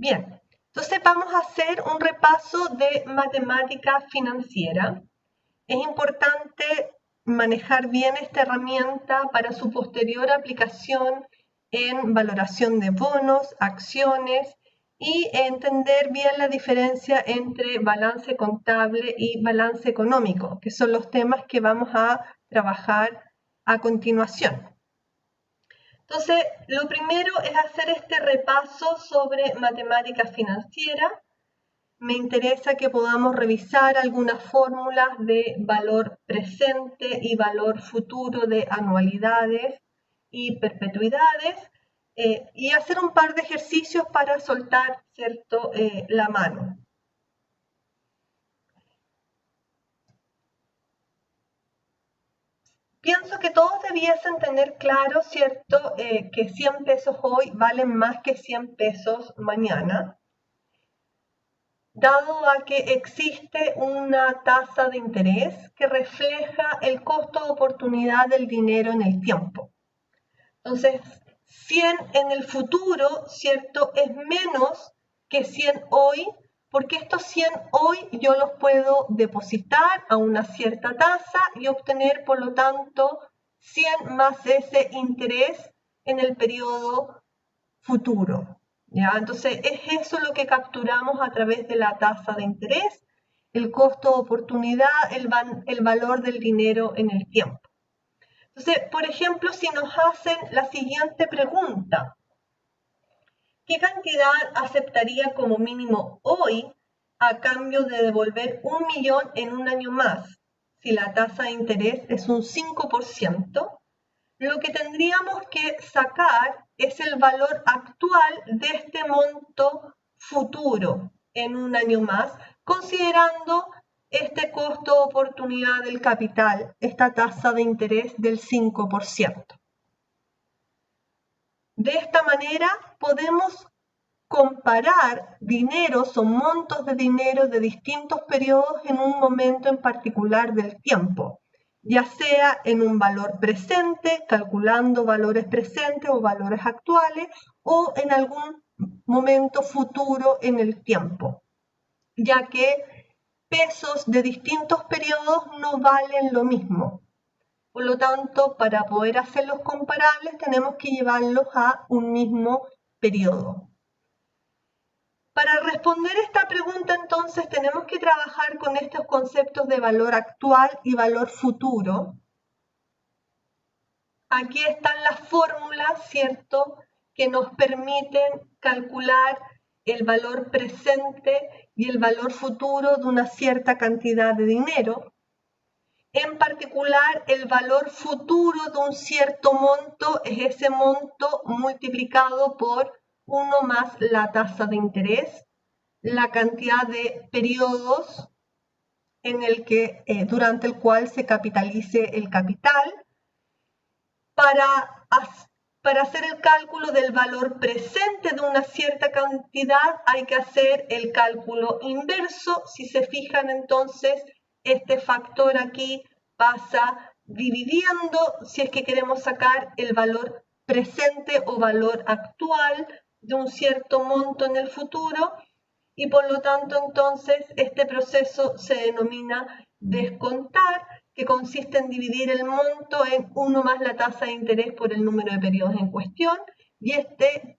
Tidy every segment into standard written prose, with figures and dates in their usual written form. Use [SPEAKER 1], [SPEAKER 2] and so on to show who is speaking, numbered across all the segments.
[SPEAKER 1] Bien, entonces vamos a hacer un repaso de matemática financiera. Es importante manejar bien esta herramienta para su posterior aplicación en valoración de bonos, acciones y entender bien la diferencia entre balance contable y balance económico, que son los temas que vamos a trabajar a continuación. Entonces, lo primero es hacer este repaso sobre matemática financiera. Me interesa que podamos revisar algunas fórmulas de valor presente y valor futuro de anualidades y perpetuidades y hacer un par de ejercicios para soltar, ¿cierto?, la mano. Pienso que todos debiesen tener claro, ¿cierto?, que 100 pesos hoy valen más que 100 pesos mañana, dado a que existe una tasa de interés que refleja el costo de oportunidad del dinero en el tiempo. Entonces, 100 en el futuro, ¿cierto?, es menos que 100 hoy, porque estos 100 hoy yo los puedo depositar a una cierta tasa y obtener, por lo tanto, 100 más ese interés en el periodo futuro. ¿Ya? Entonces, es eso lo que capturamos a través de la tasa de interés, el costo de oportunidad, el valor del dinero en el tiempo. Entonces, por ejemplo, si nos hacen la siguiente pregunta, ¿qué cantidad aceptaría como mínimo hoy a cambio de devolver 1 millón en un año más si la tasa de interés es un 5%? Lo que tendríamos que sacar es el valor actual de este monto futuro en un año más, considerando este costo de oportunidad del capital, esta tasa de interés del 5%. De esta manera podemos comparar dineros o montos de dinero de distintos periodos en un momento en particular del tiempo, ya sea en un valor presente, calculando valores presentes o valores actuales, o en algún momento futuro en el tiempo, ya que pesos de distintos periodos no valen lo mismo. Por lo tanto, para poder hacerlos comparables, tenemos que llevarlos a un mismo periodo. Para responder esta pregunta, entonces, tenemos que trabajar con estos conceptos de valor actual y valor futuro. Aquí están las fórmulas, ¿cierto?, que nos permiten calcular el valor presente y el valor futuro de una cierta cantidad de dinero. En particular, el valor futuro de un cierto monto es ese monto multiplicado por 1 más la tasa de interés, la cantidad de periodos durante el cual se capitalice el capital. Para hacer el cálculo del valor presente de una cierta cantidad hay que hacer el cálculo inverso. Si se fijan, entonces, este factor aquí pasa dividiendo si es que queremos sacar el valor presente o valor actual de un cierto monto en el futuro, y por lo tanto entonces este proceso se denomina descontar, que consiste en dividir el monto en 1 más la tasa de interés por el número de periodos en cuestión, y este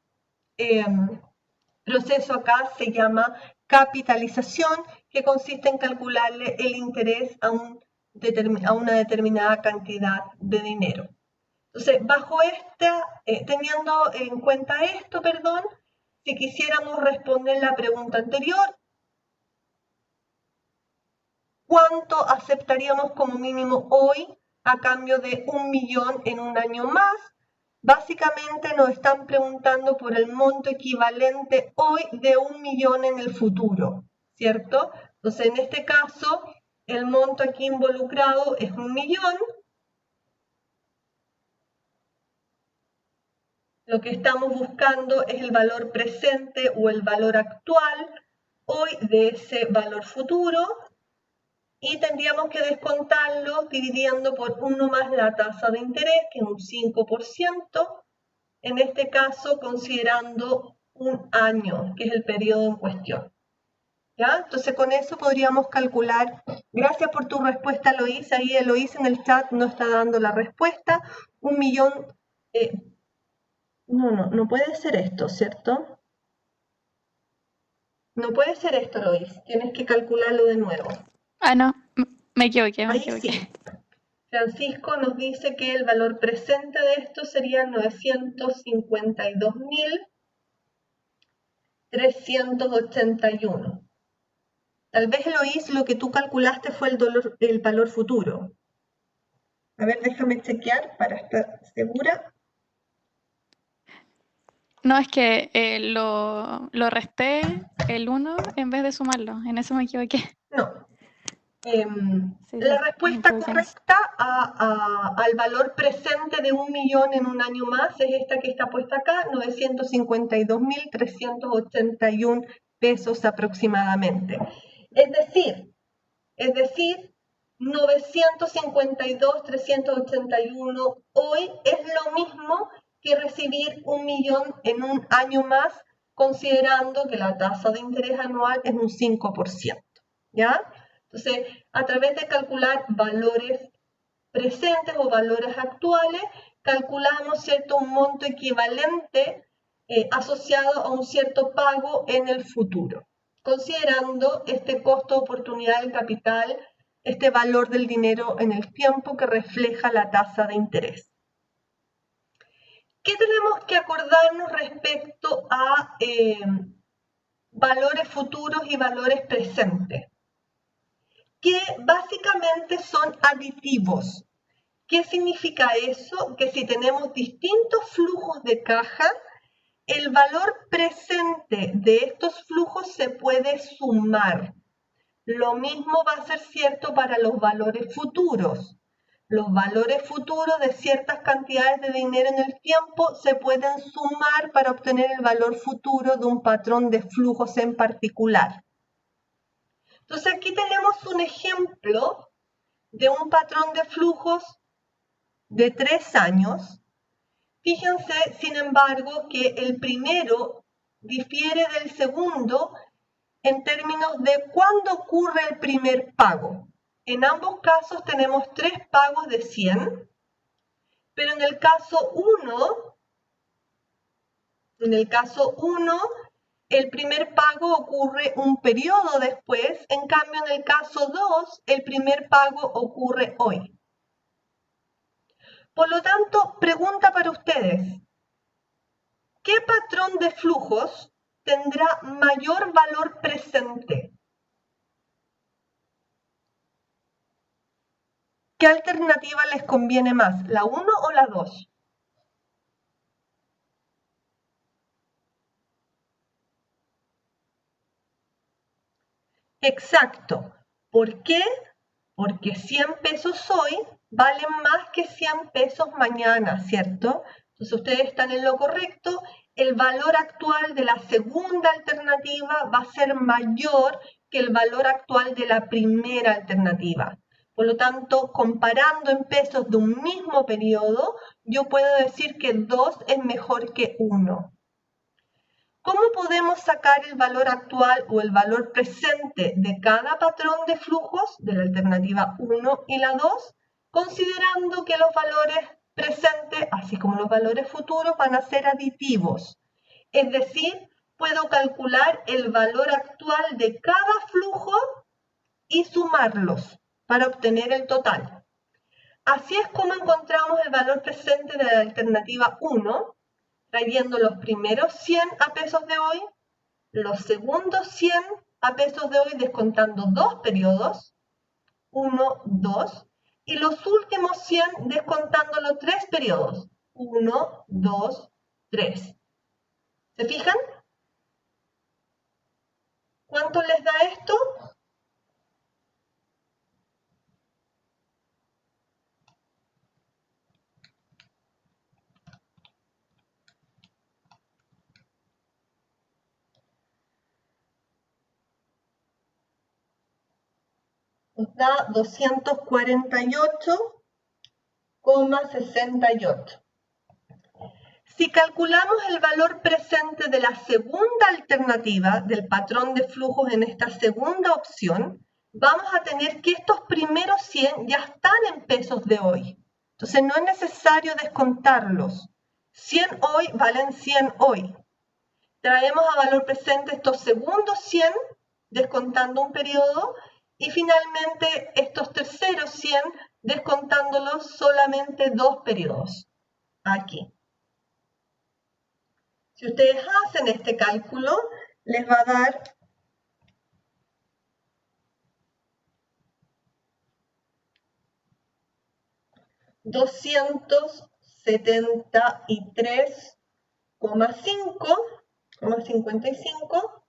[SPEAKER 1] proceso acá se llama capitalización, que consiste en calcularle el interés a una determinada cantidad de dinero. Entonces, teniendo en cuenta esto, si quisiéramos responder la pregunta anterior, ¿cuánto aceptaríamos como mínimo hoy a cambio de 1 millón en un año más? Básicamente nos están preguntando por el monto equivalente hoy de 1 millón en el futuro, ¿cierto? Entonces, en este caso, el monto aquí involucrado es 1 millón. Lo que estamos buscando es el valor presente o el valor actual hoy de ese valor futuro, y tendríamos que descontarlo dividiendo por 1 más la tasa de interés, que es un 5%, en este caso considerando un año, que es el periodo en cuestión. ¿Ya? Entonces con eso podríamos calcular. Gracias por tu respuesta, Eloís. Ahí Eloís en el chat no está dando la respuesta. 1.000.000. No puede ser esto, ¿cierto? No puede ser esto, Eloís. Tienes que calcularlo de nuevo.
[SPEAKER 2] Ah, no, me equivoqué, me
[SPEAKER 1] Ahí
[SPEAKER 2] equivoqué.
[SPEAKER 1] sí. Francisco nos dice que el valor presente de esto sería 952.381. Tal vez, Eloís, lo que tú calculaste fue el valor futuro. A ver, déjame chequear para estar segura.
[SPEAKER 2] No, es que lo resté el 1 en vez de sumarlo. En eso me equivoqué.
[SPEAKER 1] No.
[SPEAKER 2] Sí,
[SPEAKER 1] La
[SPEAKER 2] me
[SPEAKER 1] respuesta
[SPEAKER 2] equivoqué en eso.
[SPEAKER 1] correcta al valor presente de 1.000.000 en un año más es esta que está puesta acá, 952.381 pesos aproximadamente. Es decir, 952.381 hoy es lo mismo que recibir 1.000.000 en un año más, considerando que la tasa de interés anual es un 5%. ¿Ya? Entonces, a través de calcular valores presentes o valores actuales, calculamos, ¿cierto?, un monto equivalente asociado a un cierto pago en el futuro, considerando este costo de oportunidad del capital, este valor del dinero en el tiempo que refleja la tasa de interés. ¿Qué tenemos que acordarnos respecto a valores futuros y valores presentes? Que básicamente son aditivos. ¿Qué significa eso? Que si tenemos distintos flujos de caja, el valor presente de estos flujos se puede sumar. Lo mismo va a ser cierto para los valores futuros. Los valores futuros de ciertas cantidades de dinero en el tiempo se pueden sumar para obtener el valor futuro de un patrón de flujos en particular. Entonces aquí tenemos un ejemplo de un patrón de flujos de 3 años. Fíjense, sin embargo, que el primero difiere del segundo en términos de cuándo ocurre el primer pago. En ambos casos tenemos 3 pagos de 100, pero en el caso 1, el primer pago ocurre un periodo después, en cambio en el caso 2, el primer pago ocurre hoy. Por lo tanto, pregunta para ustedes, ¿qué patrón de flujos tendrá mayor valor presente? ¿Qué alternativa les conviene más, la 1 o la 2? Exacto. ¿Por qué? Porque 100 pesos hoy valen más que 100 pesos mañana, ¿cierto? Entonces ustedes están en lo correcto. El valor actual de la segunda alternativa va a ser mayor que el valor actual de la primera alternativa. Por lo tanto, comparando en pesos de un mismo periodo, yo puedo decir que 2 es mejor que 1. ¿Cómo podemos sacar el valor actual o el valor presente de cada patrón de flujos de la alternativa 1 y la 2? Considerando que los valores presentes, así como los valores futuros, van a ser aditivos. Es decir, puedo calcular el valor actual de cada flujo y sumarlos para obtener el total. Así es como encontramos el valor presente de la alternativa 1, trayendo los primeros 100 a pesos de hoy, los segundos 100 a pesos de hoy descontando 2 periodos, 1, 2, y los últimos 100 descontando los 3 periodos, 1, 2, 3. ¿Se fijan? ¿Cuánto les da esto? Nos da 248,68. Si calculamos el valor presente de la segunda alternativa, del patrón de flujos en esta segunda opción, vamos a tener que estos primeros 100 ya están en pesos de hoy. Entonces no es necesario descontarlos. 100 hoy valen 100 hoy. Traemos a valor presente estos segundos 100, descontando un periodo, y finalmente estos terceros 100, descontándolos solamente 2 periodos. Aquí. Si ustedes hacen este cálculo, les va a dar 273,55.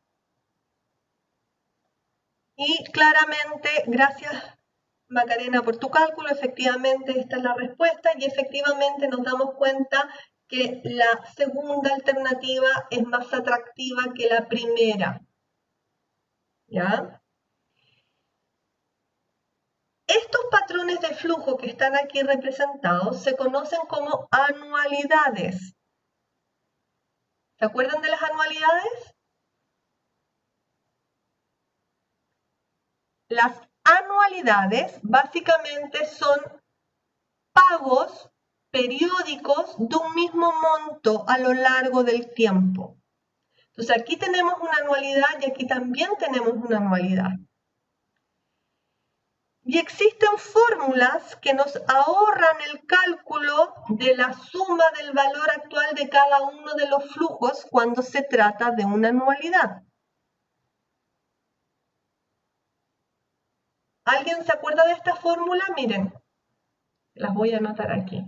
[SPEAKER 1] Y claramente, gracias Macarena por tu cálculo, efectivamente esta es la respuesta y efectivamente nos damos cuenta que la segunda alternativa es más atractiva que la primera. ¿Ya? Estos patrones de flujo que están aquí representados se conocen como anualidades. ¿Se acuerdan de las anualidades? Las anualidades básicamente son pagos periódicos de un mismo monto a lo largo del tiempo. Entonces aquí tenemos una anualidad y aquí también tenemos una anualidad. Y existen fórmulas que nos ahorran el cálculo de la suma del valor actual de cada uno de los flujos cuando se trata de una anualidad. ¿Alguien se acuerda de esta fórmula? Miren, las voy a anotar aquí.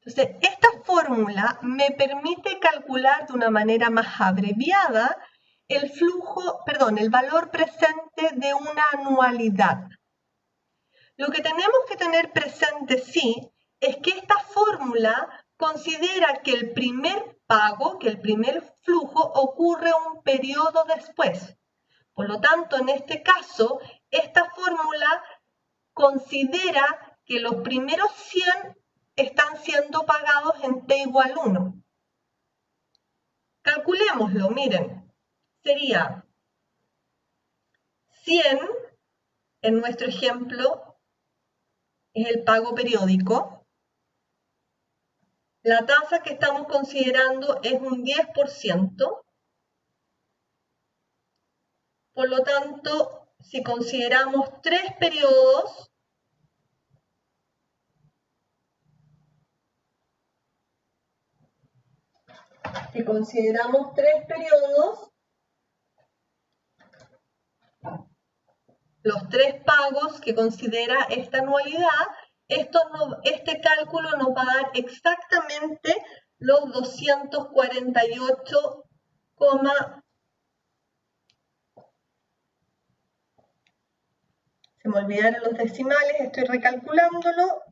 [SPEAKER 1] Entonces, esta fórmula me permite calcular de una manera más abreviada el valor presente de una anualidad. Lo que tenemos que tener presente, sí, es que esta fórmula considera que el primer pago, que el primer flujo ocurre un periodo después. Por lo tanto, en este caso, esta fórmula considera que los primeros 100 están siendo pagados en t igual 1. Calculémoslo, miren. Sería 100, en nuestro ejemplo, es el pago periódico. La tasa que estamos considerando es un 10%. Por lo tanto, si consideramos 3 periodos, los 3 pagos que considera esta anualidad, este cálculo nos va a dar exactamente los 248, se me olvidaron los decimales, estoy recalculándolo,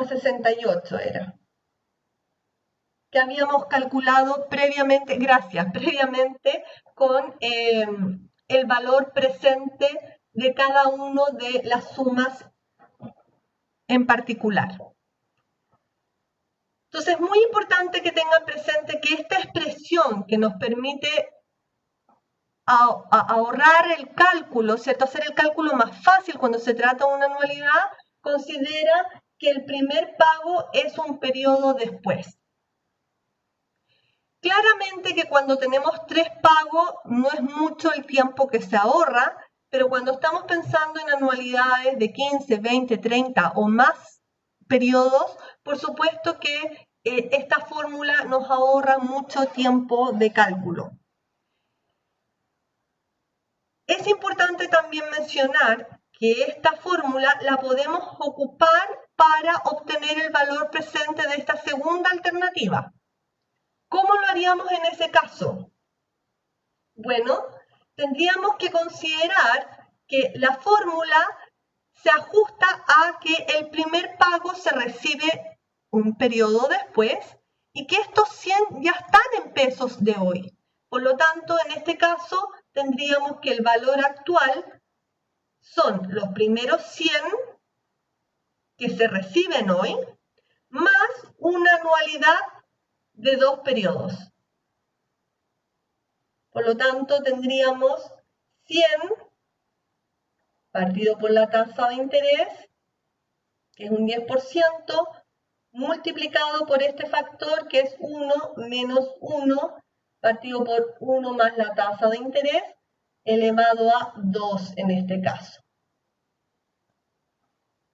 [SPEAKER 1] 68 era, que habíamos calculado previamente, previamente con el valor presente de cada uno de las sumas en particular. Entonces es muy importante que tengan presente que esta expresión que nos permite ahorrar el cálculo, ¿cierto? Hacer el cálculo más fácil cuando se trata de una anualidad, considera que el primer pago es un periodo después. Claramente que cuando tenemos 3 pagos no es mucho el tiempo que se ahorra, pero cuando estamos pensando en anualidades de 15, 20, 30 o más periodos, por supuesto que esta fórmula nos ahorra mucho tiempo de cálculo. Es importante también mencionar que esta fórmula la podemos ocupar para obtener el valor presente de esta segunda alternativa. ¿Cómo lo haríamos en ese caso? Bueno, tendríamos que considerar que la fórmula se ajusta a que el primer pago se recibe un periodo después y que estos 100 ya están en pesos de hoy. Por lo tanto, en este caso, tendríamos que el valor actual son los primeros 100 que se reciben hoy, más una anualidad de 2 periodos. Por lo tanto, tendríamos 100 partido por la tasa de interés, que es un 10%, multiplicado por este factor, que es 1 menos 1, partido por 1 más la tasa de interés, elevado a 2 en este caso.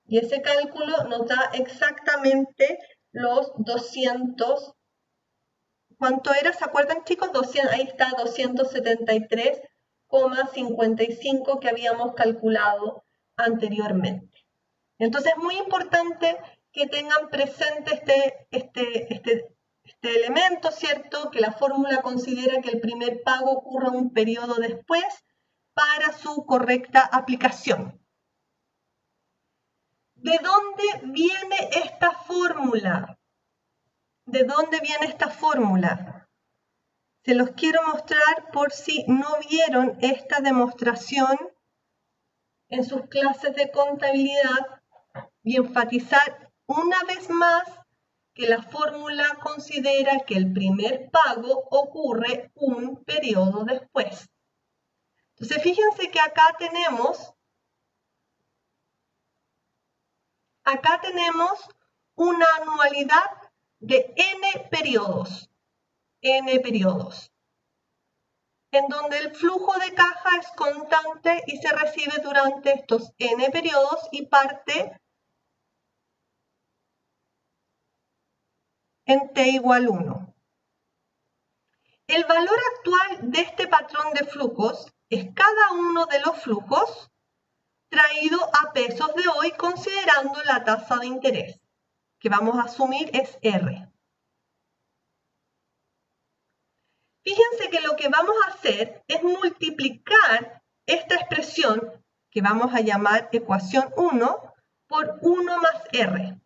[SPEAKER 1] Y ese cálculo nos da exactamente los 200. ¿Cuánto era? ¿Se acuerdan, chicos? 200, ahí está, 273,55 que habíamos calculado anteriormente. Entonces es muy importante que tengan presente este elemento, ¿cierto? Que la fórmula considera que el primer pago ocurra un periodo después para su correcta aplicación. ¿De dónde viene esta fórmula? ¿De dónde viene esta fórmula? Se los quiero mostrar por si no vieron esta demostración en sus clases de contabilidad y enfatizar una vez más que la fórmula considera que el primer pago ocurre un periodo después. Entonces, fíjense que acá tenemos una anualidad de n periodos, en donde el flujo de caja es constante y se recibe durante estos n periodos y parte en t igual 1. El valor actual de este patrón de flujos es cada uno de los flujos traído a pesos de hoy considerando la tasa de interés, que vamos a asumir es R. Fíjense que lo que vamos a hacer es multiplicar esta expresión, que vamos a llamar ecuación 1, por 1 más R.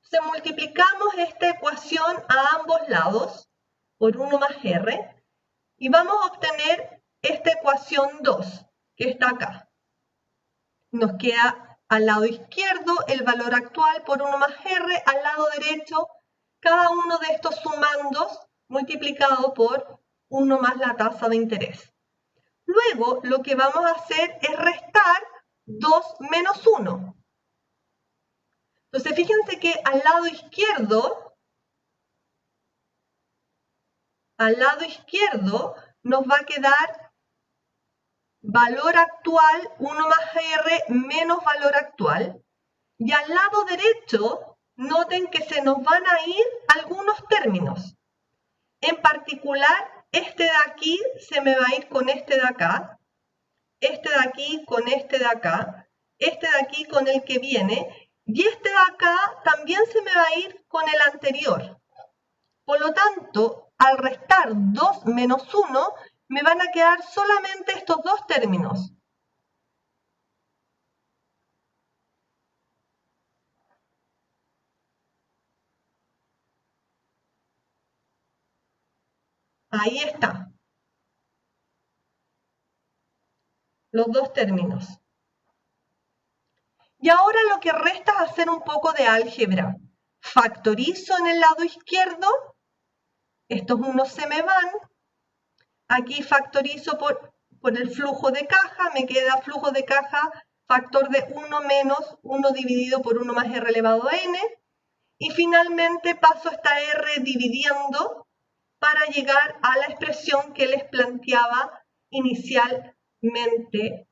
[SPEAKER 1] Entonces multiplicamos esta ecuación a ambos lados por 1 más R y vamos a obtener esta ecuación 2, que está acá. Nos queda al lado izquierdo el valor actual por 1 más R, al lado derecho cada uno de estos sumandos multiplicado por 1 más la tasa de interés. Luego lo que vamos a hacer es restar 2 menos 1. Entonces fíjense que al lado nos va a quedar valor actual 1 más R menos valor actual. Y al lado derecho, noten que se nos van a ir algunos términos. En particular, este de aquí se me va a ir con este de acá, este de aquí con este de acá, este de aquí con el que viene, y este de acá también se me va a ir con el anterior. Por lo tanto, al restar 2 menos 1, me van a quedar solamente estos dos términos. Ahí está. Los dos términos. Y ahora lo que resta es hacer un poco de álgebra. Factorizo en el lado izquierdo. Estos unos se me van. Aquí factorizo por el flujo de caja. Me queda flujo de caja factor de 1 menos 1 dividido por 1 más R elevado a n. Y finalmente paso esta R dividiendo para llegar a la expresión que les planteaba inicialmente,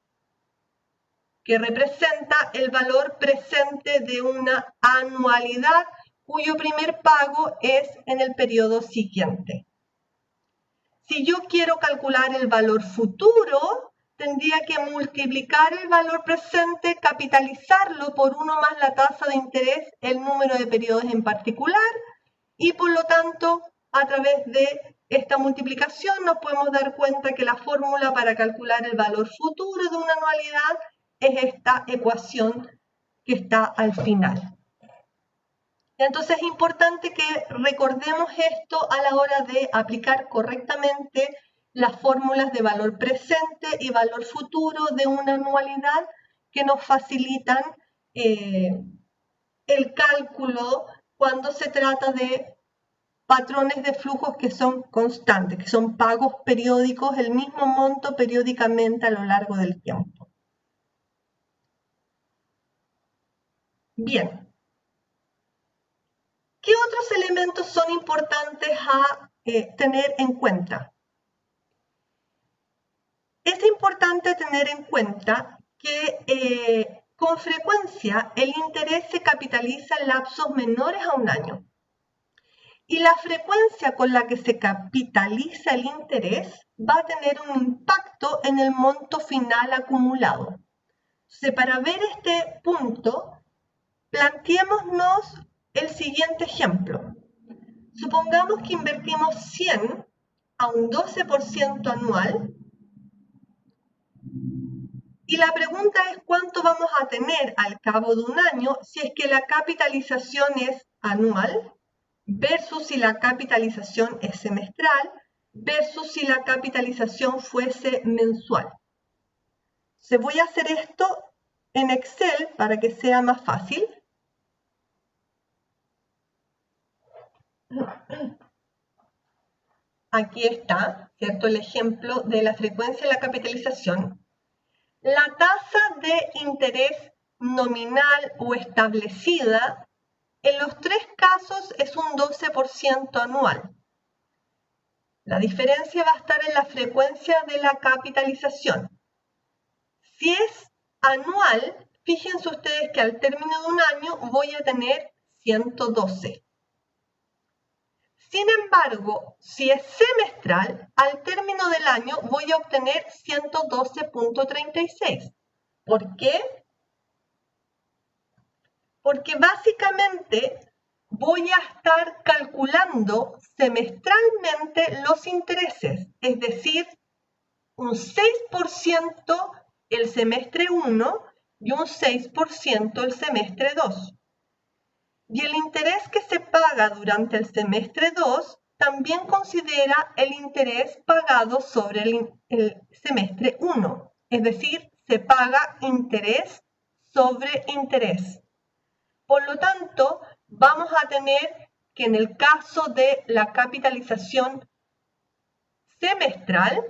[SPEAKER 1] que representa el valor presente de una anualidad cuyo primer pago es en el periodo siguiente. Si yo quiero calcular el valor futuro, tendría que multiplicar el valor presente, capitalizarlo por 1 más la tasa de interés, el número de periodos en particular, y por lo tanto, a través de esta multiplicación nos podemos dar cuenta que la fórmula para calcular el valor futuro de una anualidad es esta ecuación que está al final. Entonces es importante que recordemos esto a la hora de aplicar correctamente las fórmulas de valor presente y valor futuro de una anualidad que nos facilitan el cálculo cuando se trata de patrones de flujos que son constantes, que son pagos periódicos, el mismo monto periódicamente a lo largo del tiempo. Bien. ¿Qué otros elementos son importantes a tener en cuenta? Es importante tener en cuenta que con frecuencia el interés se capitaliza en lapsos menores a un año. Y la frecuencia con la que se capitaliza el interés va a tener un impacto en el monto final acumulado. Entonces, para ver este punto, planteémonos el siguiente ejemplo. Supongamos que invertimos 100 a un 12% anual y la pregunta es cuánto vamos a tener al cabo de un año si es que la capitalización es anual versus si la capitalización es semestral versus si la capitalización fuese mensual. Se voy a hacer esto en Excel para que sea más fácil. Aquí está, ¿cierto?, el ejemplo de la frecuencia de la capitalización. La tasa de interés nominal o establecida en los tres casos es un 12% anual. La diferencia va a estar en la frecuencia de la capitalización. Si es anual, fíjense ustedes que al término de un año voy a tener 112. Sin embargo, si es semestral, al término del año voy a obtener 112.36. ¿Por qué? Porque básicamente voy a estar calculando semestralmente los intereses, es decir, un 6% el semestre 1 y un 6% el semestre 2. Y el interés que se paga durante el semestre 2 también considera el interés pagado sobre el semestre 1, es decir, se paga interés sobre interés. Por lo tanto, vamos a tener que en el caso de la capitalización semestral,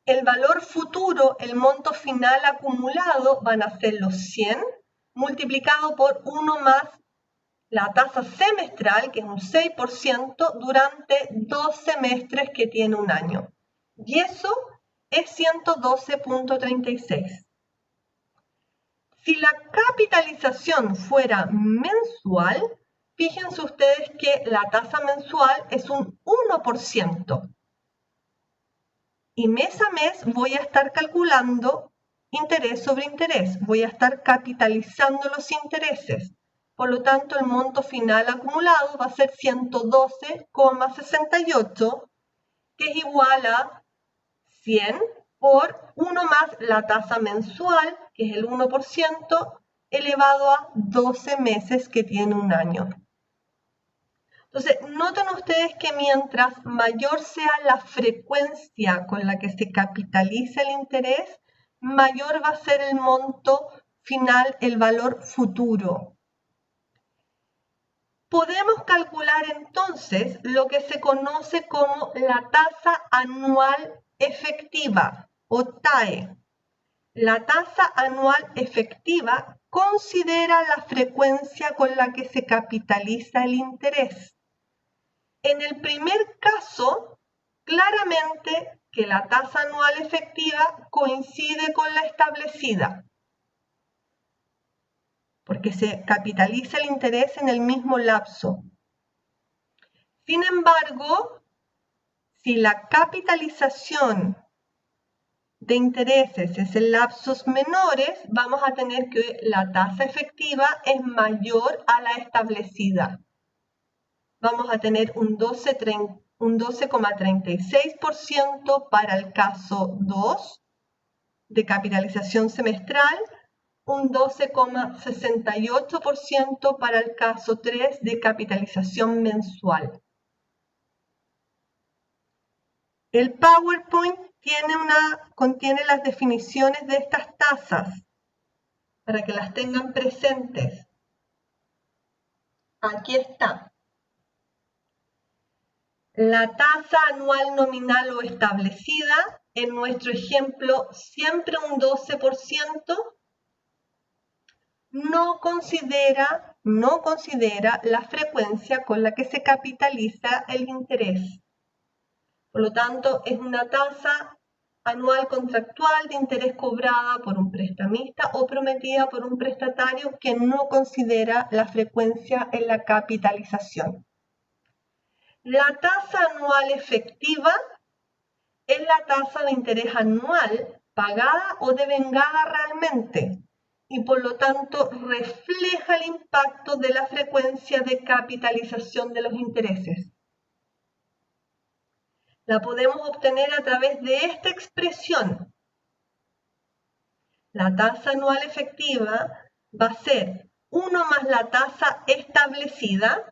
[SPEAKER 1] el valor futuro, el monto final acumulado, van a ser los 100 multiplicado por 1 más la tasa semestral, que es un 6%, durante 2 semestres que tiene un año. Y eso es 112.36. Si la capitalización fuera mensual, fíjense ustedes que la tasa mensual es un 1%. Y mes a mes voy a estar calculando interés sobre interés. Voy a estar capitalizando los intereses. Por lo tanto, el monto final acumulado va a ser 112,68, que es igual a 100 por 1 más la tasa mensual, que es el 1%, elevado a 12 meses que tiene un año. Entonces, noten ustedes que mientras mayor sea la frecuencia con la que se capitaliza el interés, mayor va a ser el monto final, el valor futuro. Podemos calcular entonces lo que se conoce como la tasa anual efectiva o TAE. La tasa anual efectiva considera la frecuencia con la que se capitaliza el interés. En el primer caso, claramente que la tasa anual efectiva coincide con la establecida, porque se capitaliza el interés en el mismo lapso. Sin embargo, si la capitalización de intereses es en lapsos menores, vamos a tener que la tasa efectiva es mayor a la establecida. Vamos a tener un 12,36% para el caso 2 de capitalización semestral, un 12,68% para el caso 3 de capitalización mensual. El PowerPoint contiene las definiciones de estas tasas para que las tengan presentes. Aquí está. La tasa anual nominal o establecida, en nuestro ejemplo, siempre un 12%, no considera la frecuencia con la que se capitaliza el interés. Por lo tanto, es una tasa anual contractual de interés cobrada por un prestamista o prometida por un prestatario que no considera la frecuencia en la capitalización. La tasa anual efectiva es la tasa de interés anual pagada o devengada realmente y por lo tanto refleja el impacto de la frecuencia de capitalización de los intereses. La podemos obtener a través de esta expresión. La tasa anual efectiva va a ser 1 más la tasa establecida,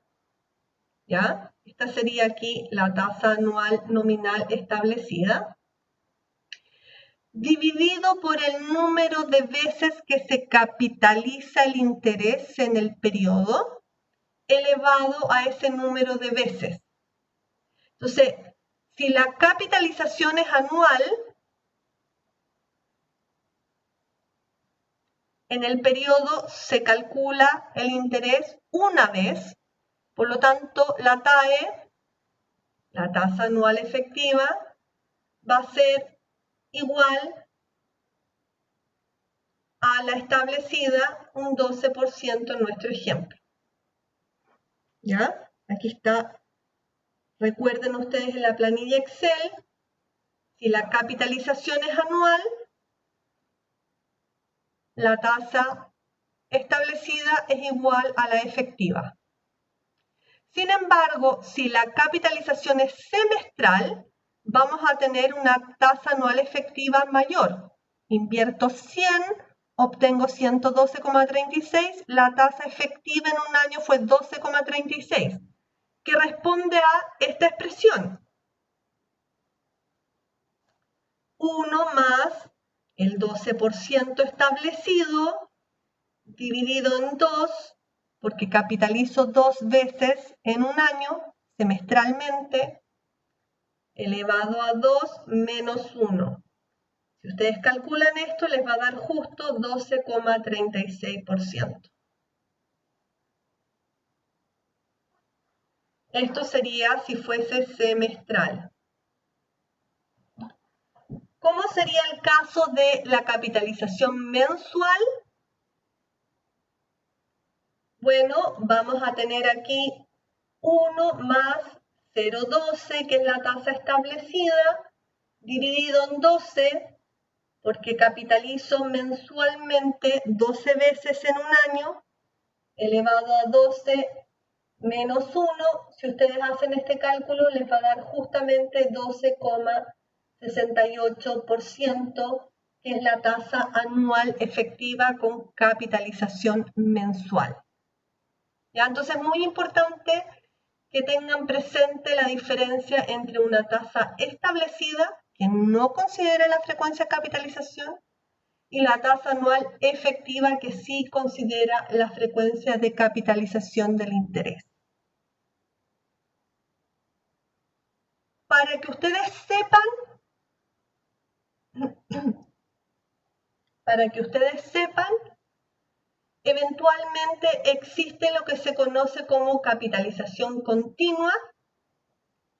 [SPEAKER 1] ¿ya? Esta sería aquí la tasa anual nominal establecida, dividido por el número de veces que se capitaliza el interés en el periodo, elevado a ese número de veces. Entonces, si la capitalización es anual, en el periodo se calcula el interés una vez, por lo tanto, la TAE, la tasa anual efectiva, va a ser igual a la establecida, un 12% en nuestro ejemplo. ¿Ya? Aquí está. Recuerden ustedes en la planilla Excel, si la capitalización es anual, la tasa establecida es igual a la efectiva. Sin embargo, si la capitalización es semestral, vamos a tener una tasa anual efectiva mayor. Invierto 100, obtengo 112,36, la tasa efectiva en un año fue 12,36, que responde a esta expresión. 1 más el 12% establecido dividido en 2, porque capitalizo 2 veces en un año, semestralmente, elevado a 2 menos 1. Si ustedes calculan esto, les va a dar justo 12,36%. Esto sería si fuese semestral. ¿Cómo sería el caso de la capitalización mensual? Bueno, vamos a tener aquí 1 más 0,12, que es la tasa establecida, dividido en 12, porque capitalizo mensualmente 12 veces en un año, elevado a 12 menos 1. Si ustedes hacen este cálculo, les va a dar justamente 12,68%, que es la tasa anual efectiva con capitalización mensual. ¿Ya? Entonces es muy importante que tengan presente la diferencia entre una tasa establecida, que no considera la frecuencia de capitalización, y la tasa anual efectiva, que sí considera la frecuencia de capitalización del interés. Para que ustedes sepan, eventualmente existe lo que se conoce como capitalización continua,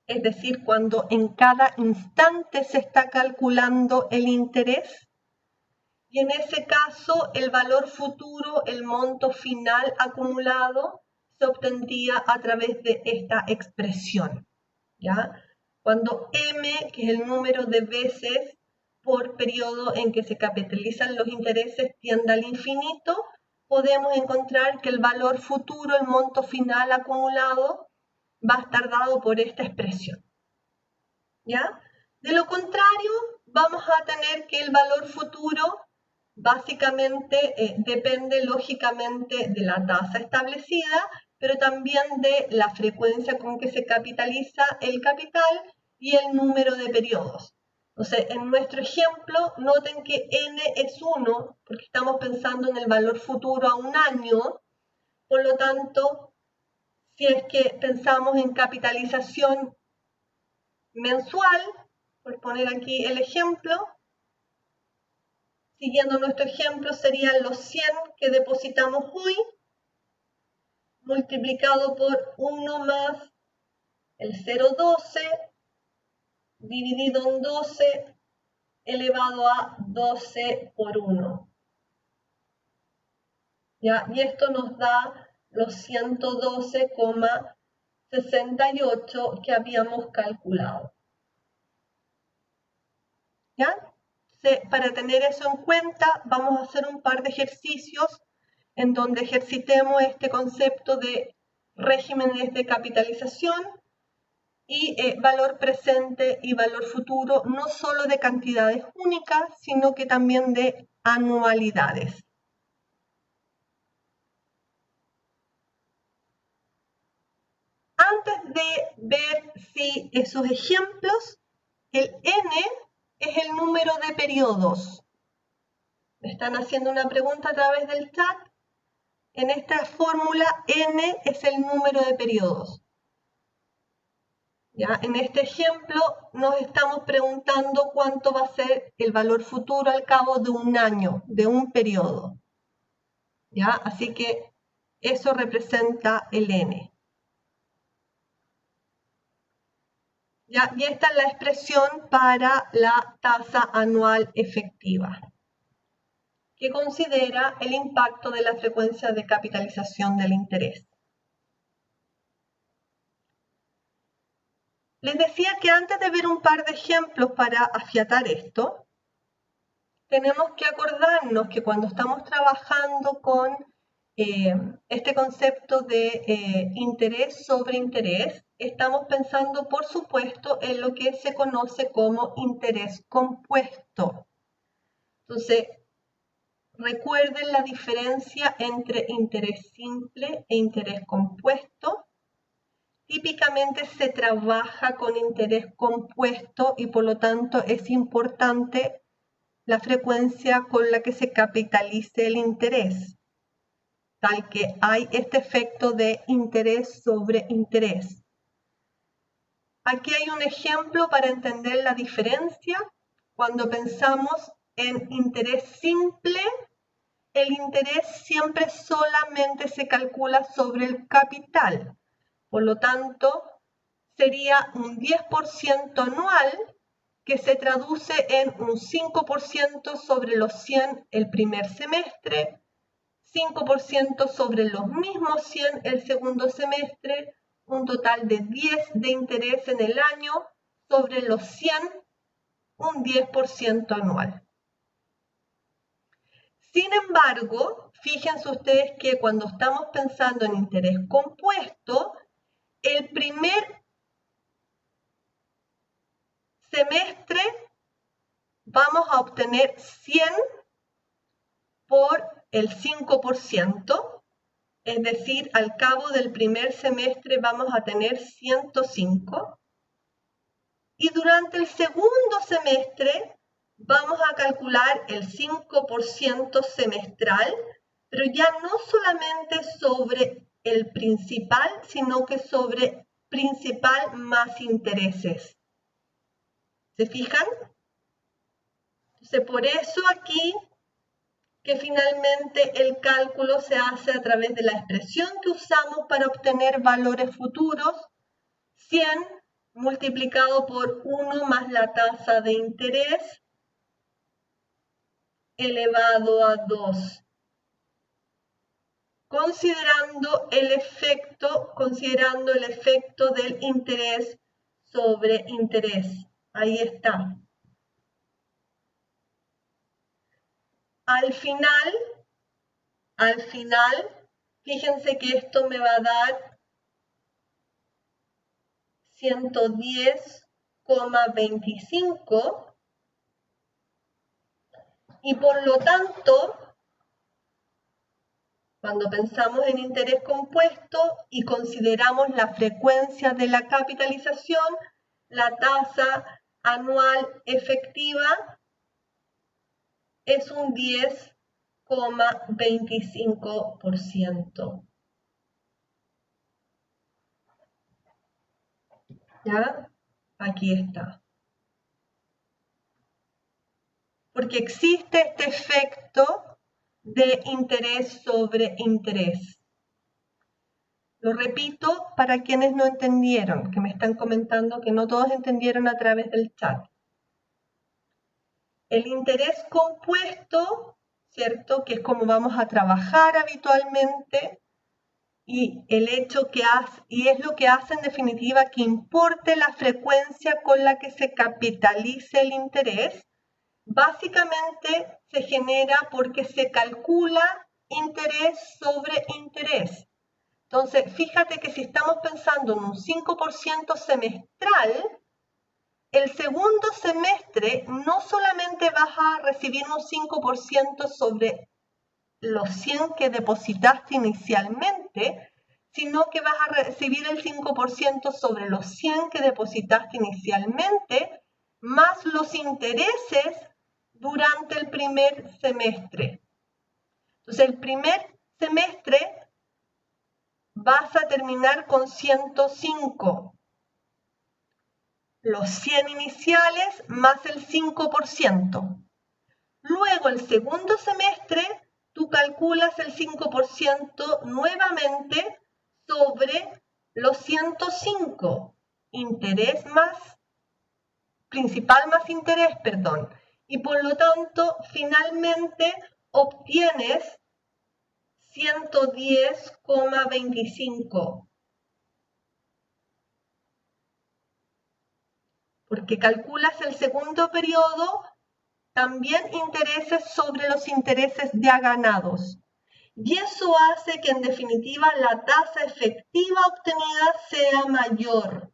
[SPEAKER 1] es decir, cuando en cada instante se está calculando el interés, y en ese caso el valor futuro, el monto final acumulado, se obtendría a través de esta expresión, ¿ya? Cuando m, que es el número de veces por periodo en que se capitalizan los intereses tienda al infinito, podemos encontrar que el valor futuro, el monto final acumulado, va a estar dado por esta expresión. ¿Ya? De lo contrario, vamos a tener que el valor futuro básicamente depende lógicamente de la tasa establecida, pero también de la frecuencia con que se capitaliza el capital y el número de periodos. Entonces, en nuestro ejemplo, noten que n es 1, porque estamos pensando en el valor futuro a un año. Por lo tanto, si es que pensamos en capitalización mensual, por poner aquí el ejemplo, siguiendo nuestro ejemplo, serían los 100 que depositamos hoy, multiplicado por 1 más el 0,12, dividido en 12, elevado a 12 por 1. ¿Ya? Y esto nos da los 112,68 que habíamos calculado. ¿Ya? Para tener eso en cuenta, vamos a hacer un par de ejercicios en donde ejercitemos este concepto de regímenes de capitalización y valor presente y valor futuro, no solo de cantidades únicas, sino que también de anualidades. Antes de ver si esos ejemplos, el n es el número de periodos. Me están haciendo una pregunta a través del chat. En esta fórmula, n es el número de periodos. ¿Ya? En este ejemplo nos estamos preguntando cuánto va a ser el valor futuro al cabo de un año, de un periodo. ¿Ya? Así que eso representa el n. ¿Ya? Y esta es la expresión para la tasa anual efectiva, que considera el impacto de la frecuencia de capitalización del interés. Les decía que antes de ver un par de ejemplos para afiatar esto, tenemos que acordarnos que cuando estamos trabajando con este concepto de interés sobre interés, estamos pensando, por supuesto, en lo que se conoce como interés compuesto. Entonces, recuerden la diferencia entre interés simple e interés compuesto. Típicamente se trabaja con interés compuesto y por lo tanto es importante la frecuencia con la que se capitalice el interés, tal que hay este efecto de interés sobre interés. Aquí hay un ejemplo para entender la diferencia. Cuando pensamos en interés simple, el interés siempre solamente se calcula sobre el capital. Por lo tanto, sería un 10% anual que se traduce en un 5% sobre los 100 el primer semestre, 5% sobre los mismos 100 el segundo semestre, un total de 10 de interés en el año sobre los 100, un 10% anual. Sin embargo, fíjense ustedes que cuando estamos pensando en interés compuesto, el primer semestre vamos a obtener 100 por el 5%, es decir, al cabo del primer semestre vamos a tener 105. Y durante el segundo semestre vamos a calcular el 5% semestral, pero ya no solamente sobre el principal, sino que sobre principal más intereses. ¿Se fijan? Entonces, por eso aquí que finalmente el cálculo se hace a través de la expresión que usamos para obtener valores futuros, 100 multiplicado por 1 más la tasa de interés elevado a 2. Considerando el efecto del interés sobre interés. Ahí está. Al final, fíjense que esto me va a dar 110,25 y por lo tanto, cuando pensamos en interés compuesto y consideramos la frecuencia de la capitalización, la tasa anual efectiva es un 10,25%. ¿Ya? Aquí está. Porque existe este efecto de interés sobre interés. Lo repito para quienes no entendieron, que me están comentando que no todos entendieron a través del chat. El interés compuesto, ¿cierto? Que es como vamos a trabajar habitualmente, y el hecho que hace, y es lo que hace en definitiva que importe la frecuencia con la que se capitalice el interés, básicamente se genera porque se calcula interés sobre interés. Entonces, fíjate que si estamos pensando en un 5% semestral, el segundo semestre no solamente vas a recibir un 5% sobre los 100 que depositaste inicialmente, sino que vas a recibir el 5% sobre los 100 que depositaste inicialmente, más los intereses durante el primer semestre. Entonces, el primer semestre vas a terminar con 105. Los 100 iniciales más el 5%. Luego, el segundo semestre, tú calculas el 5% nuevamente sobre los 105. Interés más, principal más interés, perdón. Y por lo tanto, finalmente obtienes 110,25. Porque calculas el segundo periodo, también intereses sobre los intereses ya ganados. Y eso hace que en definitiva la tasa efectiva obtenida sea mayor.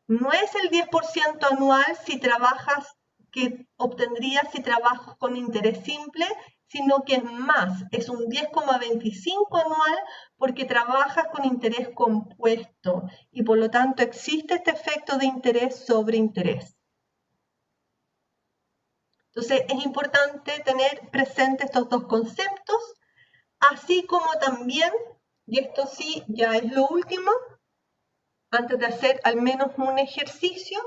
[SPEAKER 1] No es el 10% anual si trabajas, que obtendrías si trabajas con interés simple, sino que es más, es un 10,25 anual porque trabajas con interés compuesto y por lo tanto existe este efecto de interés sobre interés. Entonces es importante tener presentes estos dos conceptos, así como también, y esto sí ya es lo último, antes de hacer al menos un ejercicio,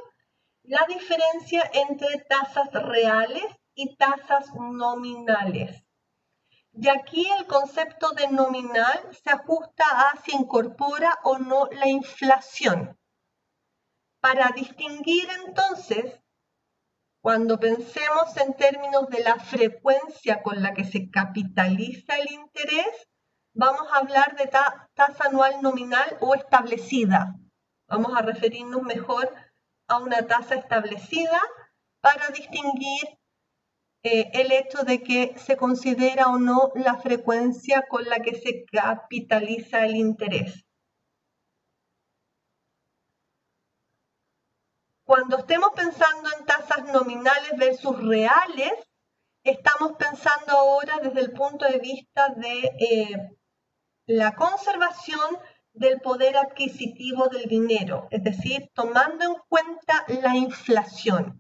[SPEAKER 1] la diferencia entre tasas reales y tasas nominales. Y aquí el concepto de nominal se ajusta a si incorpora o no la inflación. Para distinguir entonces, cuando pensemos en términos de la frecuencia con la que se capitaliza el interés, vamos a hablar de tasa anual nominal o establecida. Vamos a referirnos mejor a una tasa establecida para distinguir el hecho de que se considera o no la frecuencia con la que se capitaliza el interés. Cuando estemos pensando en tasas nominales versus reales, estamos pensando ahora desde el punto de vista de la conservación del poder adquisitivo del dinero, es decir, tomando en cuenta la inflación.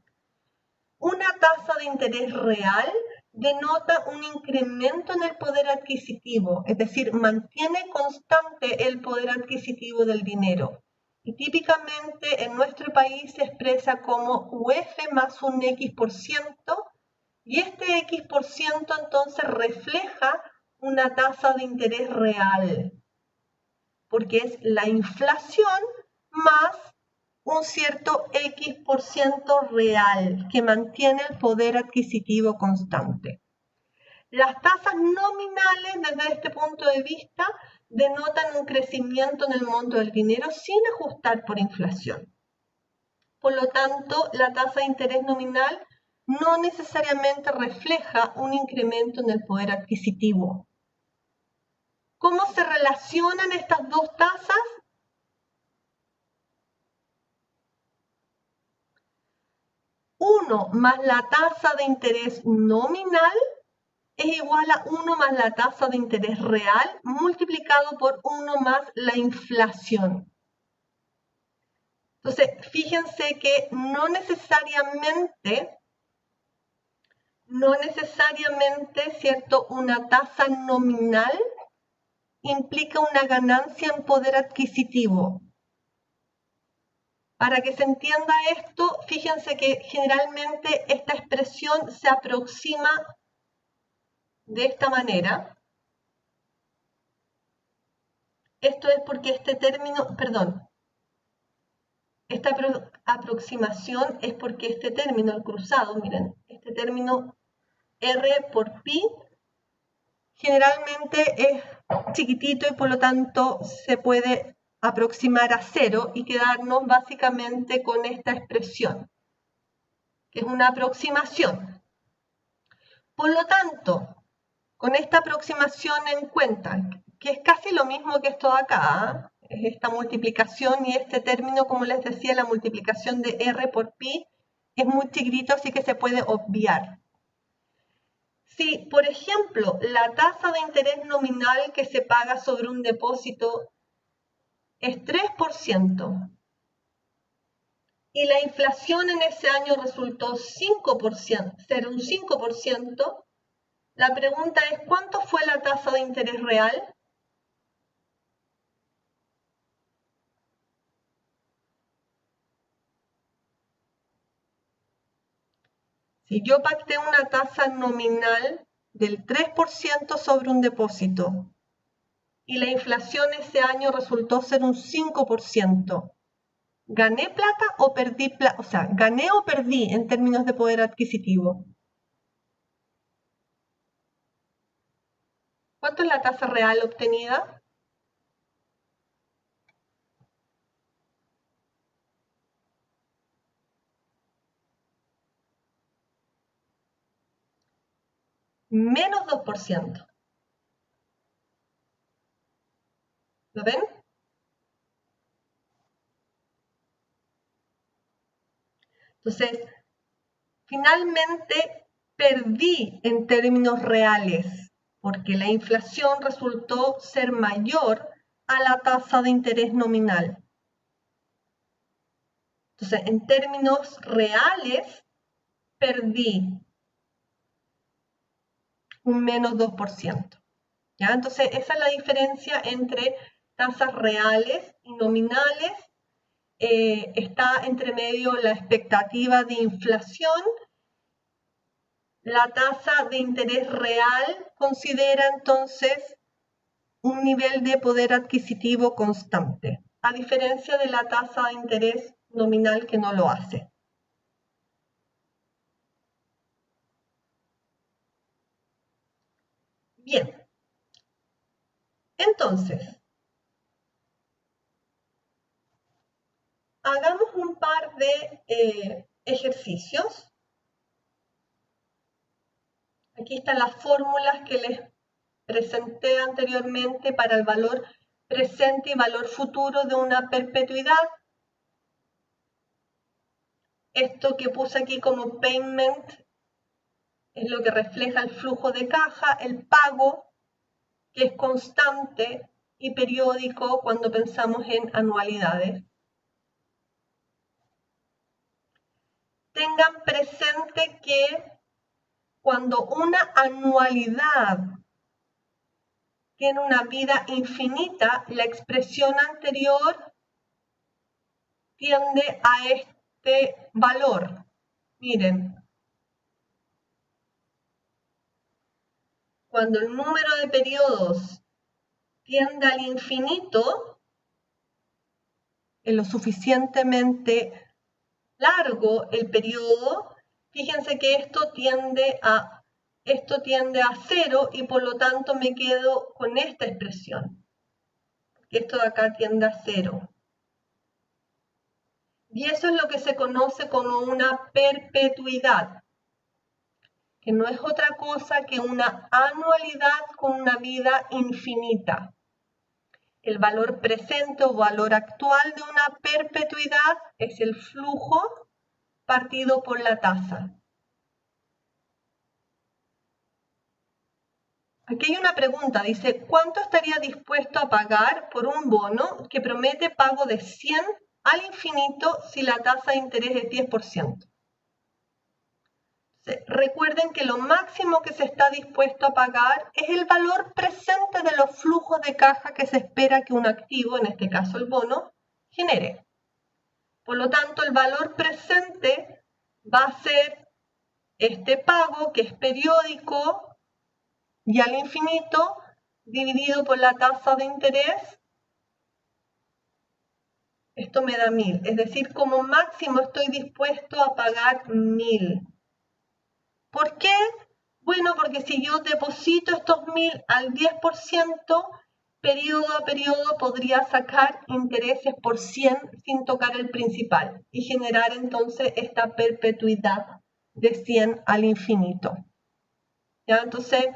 [SPEAKER 1] Una tasa de interés real denota un incremento en el poder adquisitivo, es decir, mantiene constante el poder adquisitivo del dinero. Y típicamente en nuestro país se expresa como UF más un X%, y este X% entonces refleja una tasa de interés real, porque es la inflación más un cierto X% real que mantiene el poder adquisitivo constante. Las tasas nominales desde este punto de vista denotan un crecimiento en el monto del dinero sin ajustar por inflación. Por lo tanto, la tasa de interés nominal no necesariamente refleja un incremento en el poder adquisitivo. ¿Cómo se relacionan estas dos tasas? Uno más la tasa de interés nominal es igual a 1 más la tasa de interés real multiplicado por 1 más la inflación. Entonces, fíjense que no necesariamente, ¿cierto? Una tasa nominal implica una ganancia en poder adquisitivo. Para que se entienda esto, fíjense que generalmente esta expresión se aproxima de esta manera. Esto es porque este término, perdón, esta aproximación es porque este término, el cruzado, miren, este término R por pi generalmente es chiquitito y por lo tanto se puede aproximar a 0 y quedarnos básicamente con esta expresión, que es una aproximación. Por lo tanto, con esta aproximación en cuenta, que es casi lo mismo que esto de acá, es esta multiplicación y este término, como les decía, la multiplicación de R por pi es muy chiquitito, así que se puede obviar. Si, por ejemplo, la tasa de interés nominal que se paga sobre un depósito es 3% y la inflación en ese año resultó 5%, ser un 5%, la pregunta es, ¿cuánto fue la tasa de interés real? Si yo pacté una tasa nominal del 3% sobre un depósito y la inflación ese año resultó ser un 5%, ¿gané plata o perdí plata? O sea, ¿gané o perdí en términos de poder adquisitivo? ¿Cuánto es la tasa real obtenida? Menos 2%. ¿Lo ven? Entonces, finalmente perdí en términos reales, porque la inflación resultó ser mayor a la tasa de interés nominal. Entonces, en términos reales, perdí un menos 2%. ¿Ya? Entonces, esa es la diferencia entre tasas reales y nominales. Está entre medio la expectativa de inflación. La tasa de interés real considera entonces un nivel de poder adquisitivo constante, a diferencia de la tasa de interés nominal que no lo hace. Bien, entonces, hagamos un par de ejercicios. Aquí están las fórmulas que les presenté anteriormente para el valor presente y valor futuro de una perpetuidad. Esto que puse aquí como payment es lo que refleja el flujo de caja, el pago, que es constante y periódico cuando pensamos en anualidades. Tengan presente que cuando una anualidad tiene una vida infinita, la expresión anterior tiende a este valor. Miren, cuando el número de periodos tiende al infinito, en lo suficientemente largo el periodo, fíjense que esto tiende a 0 y por lo tanto me quedo con esta expresión. Esto de acá tiende a 0. Y eso es lo que se conoce como una perpetuidad. que no es otra cosa que una anualidad con una vida infinita. El valor presente o valor actual de una perpetuidad es el flujo partido por la tasa. Aquí hay una pregunta, dice, ¿cuánto estaría dispuesto a pagar por un bono que promete pago de 100 al infinito si la tasa de interés es 10%? Recuerden que lo máximo que se está dispuesto a pagar es el valor presente de los flujos de caja que se espera que un activo, en este caso el bono, genere. Por lo tanto, el valor presente va a ser este pago que es periódico y al infinito dividido por la tasa de interés. Esto me da 1000, es decir, como máximo estoy dispuesto a pagar 1000. ¿Por qué? Bueno, porque si yo deposito estos 1000 al 10%, periodo a periodo podría sacar intereses por 100 sin tocar el principal y generar entonces esta perpetuidad de 100 al infinito. ¿Ya? Entonces,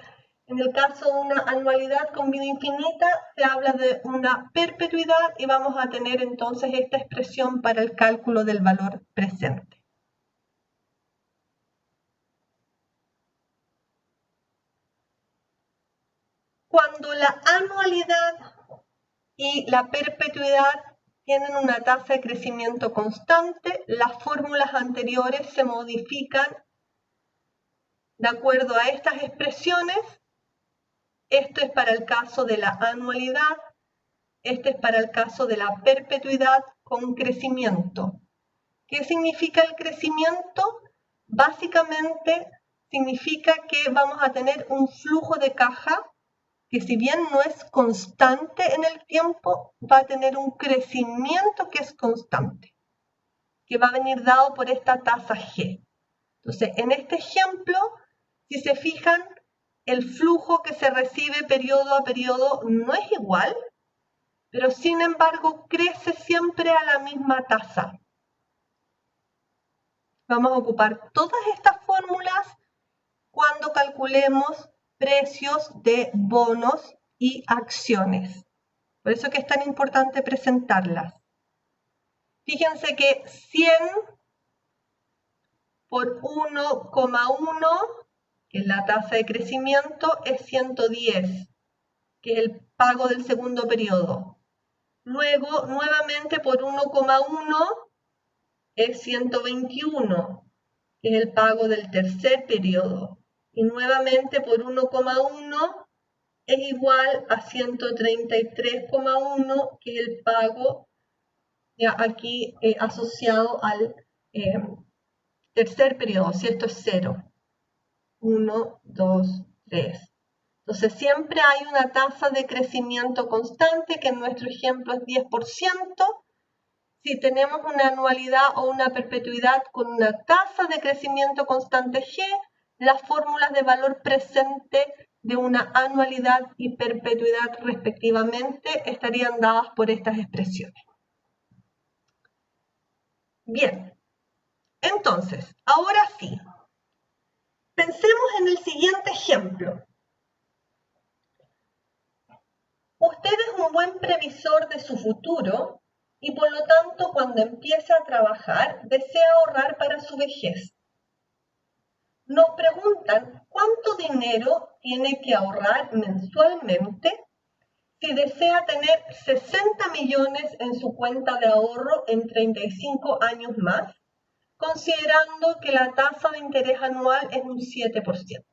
[SPEAKER 1] en el caso de una anualidad con vida infinita, se habla de una perpetuidad y vamos a tener entonces esta expresión para el cálculo del valor presente. Cuando la anualidad y la perpetuidad tienen una tasa de crecimiento constante, las fórmulas anteriores se modifican de acuerdo a estas expresiones. Esto es para el caso de la anualidad, este es para el caso de la perpetuidad con crecimiento. ¿Qué significa el crecimiento? Básicamente significa que vamos a tener un flujo de caja que si bien no es constante en el tiempo, va a tener un crecimiento que es constante, que va a venir dado por esta tasa G. Entonces, en este ejemplo, si se fijan, el flujo que se recibe periodo a periodo no es igual, pero sin embargo crece siempre a la misma tasa. Vamos a ocupar todas estas fórmulas cuando calculemos precios de bonos y acciones. Por eso que es tan importante presentarlas. Fíjense que 100 por 1,1, que es la tasa de crecimiento, es 110, que es el pago del segundo periodo. Luego, nuevamente por 1,1 es 121, que es el pago del tercer periodo. Y nuevamente por 1,1 es igual a 133,1, que es el pago ya aquí asociado al tercer periodo, si esto es 0. 1, 2, 3. Entonces siempre hay una tasa de crecimiento constante, que en nuestro ejemplo es 10%. Si tenemos una anualidad o una perpetuidad con una tasa de crecimiento constante G, las fórmulas de valor presente de una anualidad y perpetuidad respectivamente estarían dadas por estas expresiones. Bien, entonces, ahora sí, pensemos en el siguiente ejemplo. Usted es un buen previsor de su futuro y por lo tanto cuando empiece a trabajar desea ahorrar para su vejez. Nos preguntan cuánto dinero tiene que ahorrar mensualmente si desea tener 60 millones en su cuenta de ahorro en 35 años más, considerando que la tasa de interés anual es un 7%.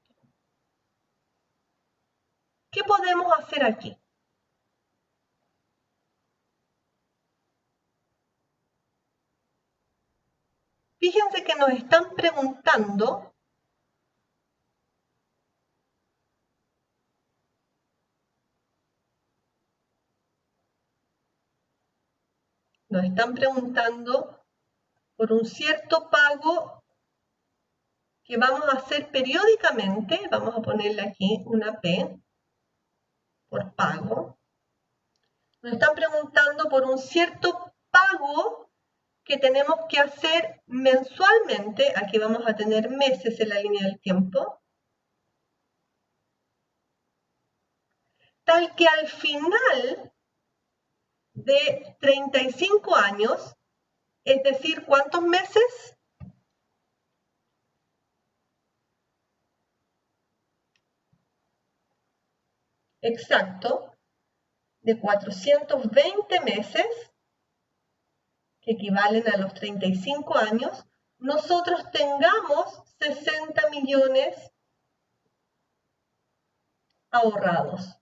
[SPEAKER 1] ¿Qué podemos hacer aquí? Fíjense que nos están preguntando por un cierto pago que vamos a hacer periódicamente. Vamos a ponerle aquí una P por pago. Nos están preguntando por un cierto pago que tenemos que hacer mensualmente. Aquí vamos a tener meses en la línea del tiempo. tal que al final de 35 años, es decir, ¿cuántos meses? Exacto, de 420 meses, que equivalen a los 35 años, nosotros tengamos 60 millones ahorrados.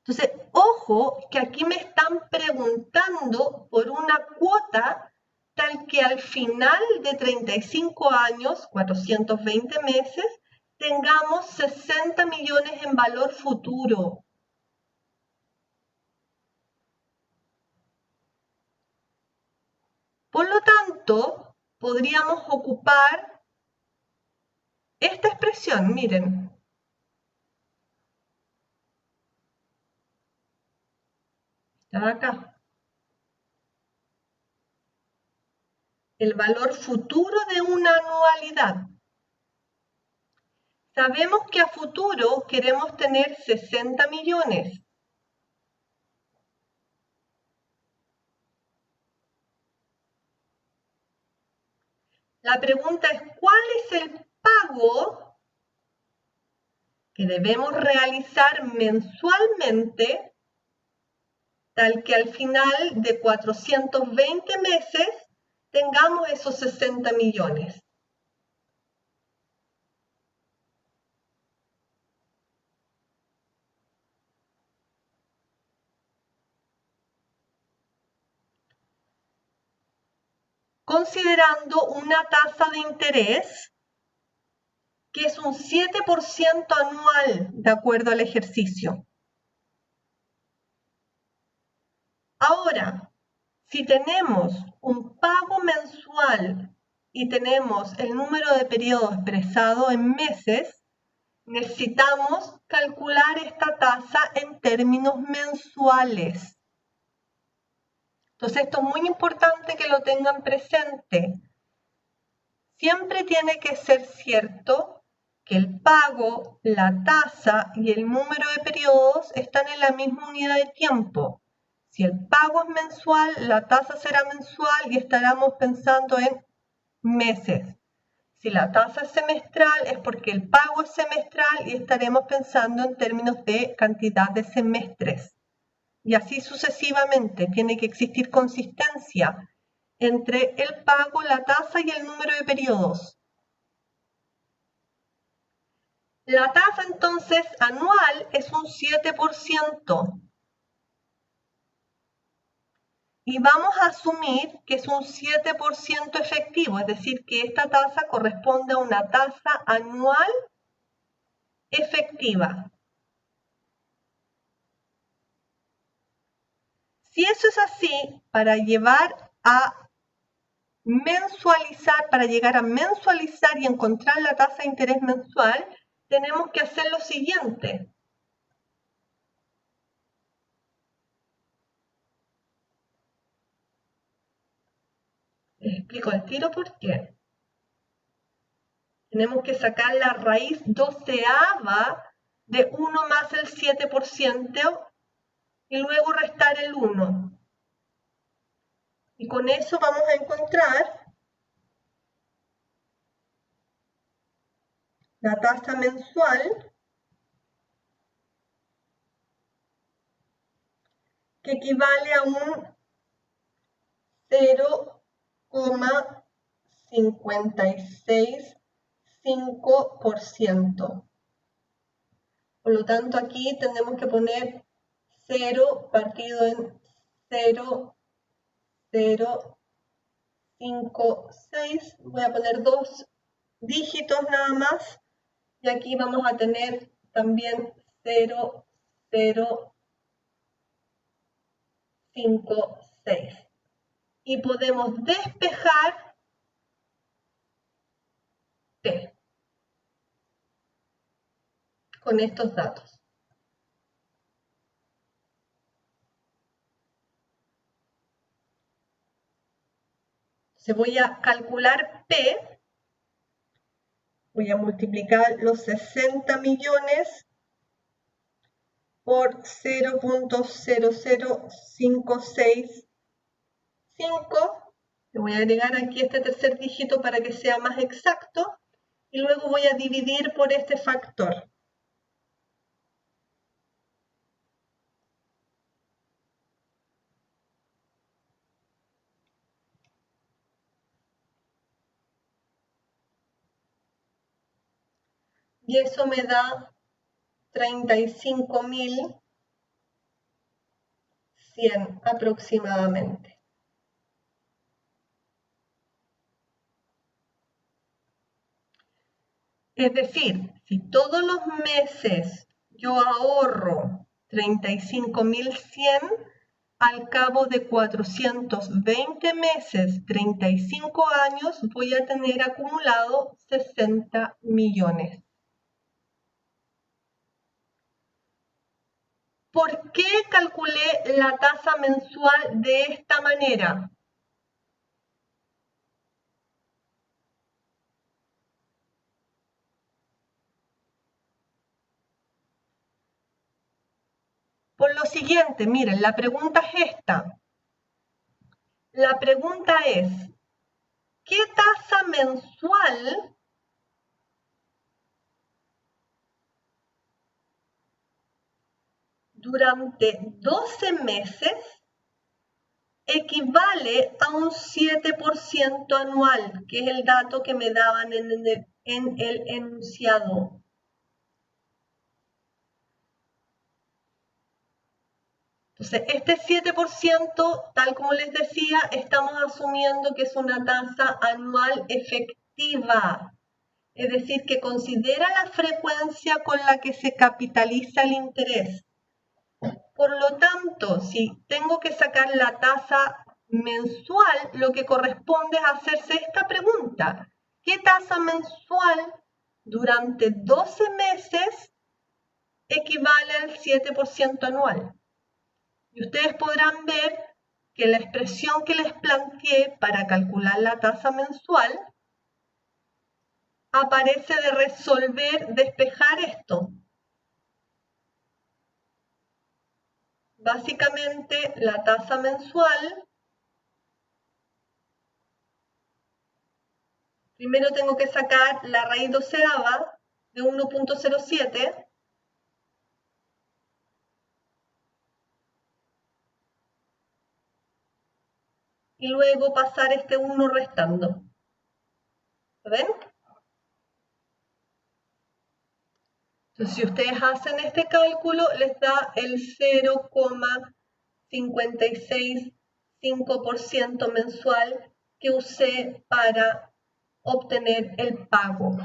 [SPEAKER 1] Entonces, ojo que aquí me están preguntando por una cuota tal que al final de 35 años, 420 meses, tengamos 60 millones en valor futuro. Por lo tanto, podríamos ocupar esta expresión, miren. Está acá. El valor futuro de una anualidad. Sabemos que a futuro queremos tener 60 millones. La pregunta es, ¿cuál es el pago que debemos realizar mensualmente tal que al final de 420 meses tengamos esos 60 millones? Considerando una tasa de interés que es un 7% anual de acuerdo al ejercicio. Ahora, si tenemos un pago mensual y tenemos el número de periodos expresado en meses, necesitamos calcular esta tasa en términos mensuales. Entonces, esto es muy importante que lo tengan presente. Siempre tiene que ser cierto que el pago, la tasa y el número de periodos están en la misma unidad de tiempo. Si el pago es mensual, la tasa será mensual y estaremos pensando en meses. Si la tasa es semestral, es porque el pago es semestral y estaremos pensando en términos de cantidad de semestres. Y así sucesivamente, tiene que existir consistencia entre el pago, la tasa y el número de periodos. La tasa entonces anual es un 7%. Y vamos a asumir que es un 7% efectivo, es decir, que esta tasa corresponde a una tasa anual efectiva. Si eso es así, para llegar a mensualizar y encontrar la tasa de interés mensual, tenemos que hacer lo siguiente. Les explico al tiro por qué. Tenemos que sacar la raíz doceava de 1 más el 7% y luego restar el 1. Y con eso vamos a encontrar la tasa mensual, que equivale a un 0,565%. Por lo tanto, aquí tenemos que poner 0 partido en 0,056. Voy a poner 2 dígitos nada más. Y aquí vamos a tener también 0,056. Y podemos despejar P con estos datos. Se voy a calcular P, Voy a multiplicar los 60 millones por 0.00565. Le voy a agregar aquí este tercer dígito para que sea más exacto. Y luego voy a dividir por este factor. Y eso me da 35.100 aproximadamente. Es decir, si todos los meses yo ahorro 35.100, al cabo de 420 meses, 35 años, voy a tener acumulado 60 millones. ¿Por qué calculé la tasa mensual de esta manera? Por lo siguiente, miren, la pregunta es esta. La pregunta es, ¿qué tasa mensual durante 12 meses equivale a un 7% anual, que es el dato que me daban en el enunciado? Entonces, este 7%, tal como les decía, estamos asumiendo que es una tasa anual efectiva, es decir, que considera la frecuencia con la que se capitaliza el interés. Por lo tanto, si tengo que sacar la tasa mensual, lo que corresponde es hacerse esta pregunta. ¿Qué tasa mensual durante 12 meses equivale al 7% anual? Y ustedes podrán ver que la expresión que les planteé para calcular la tasa mensual aparece de resolver, despejar esto. Básicamente, la tasa mensual, primero tengo que sacar la raíz doceava de 1.07, y luego pasar este 1 restando. ¿Ven? Entonces, si ustedes hacen este cálculo, les da el 0,565% mensual que usé para obtener el pago.